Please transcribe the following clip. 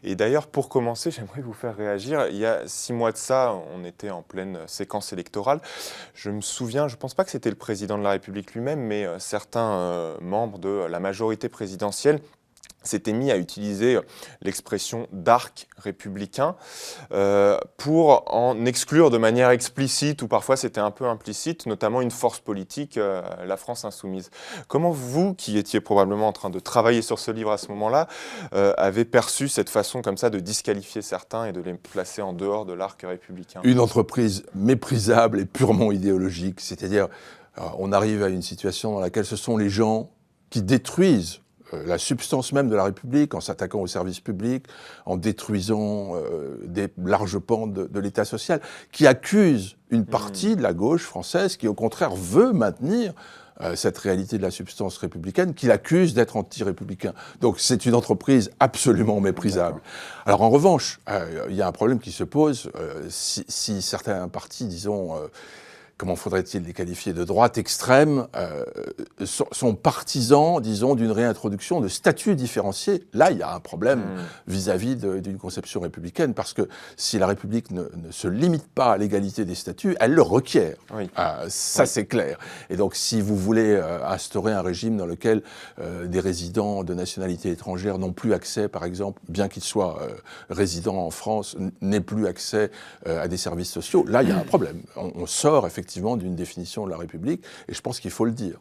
Et d'ailleurs, pour commencer, j'aimerais vous faire réagir. Il y a 6 mois de ça, on était en pleine séquence électorale. Je me souviens, je ne pense pas que c'était le président de la République lui-même, mais certains membres de la majorité présidentielle s'étaient mis à utiliser l'expression d'arc républicain pour en exclure de manière explicite, ou parfois c'était un peu implicite, notamment une force politique, la France insoumise. Comment vous, qui étiez probablement en train de travailler sur ce livre à ce moment-là, avez perçu cette façon comme ça de disqualifier certains et de les placer en dehors de l'arc républicain? Une entreprise méprisable et purement idéologique, c'est-à-dire on arrive à une situation dans laquelle ce sont les gens qui détruisent la substance même de la République en s'attaquant au service public, en détruisant des larges pans de l'État social, qui accusent une partie de la gauche française qui au contraire veut maintenir cette réalité de la substance républicaine, qu'il accuse d'être anti-républicain. Donc c'est une entreprise absolument méprisable. Alors en revanche, il y a un problème qui se pose si certains partis, disons, comment faudrait-il les qualifier, de droite extrême, sont partisans, disons, d'une réintroduction de statuts différenciés. Là, il y a un problème vis-à-vis d'une conception républicaine, parce que si la République ne se limite pas à l'égalité des statuts, elle le requiert. Oui. Ça, c'est clair. Et donc, si vous voulez instaurer un régime dans lequel des résidents de nationalité étrangère n'ont plus accès, par exemple, bien qu'ils soient résidents en France, n'aient plus accès à des services sociaux, là, il y a un problème. On sort effectivement d'une définition de la République, et je pense qu'il faut le dire.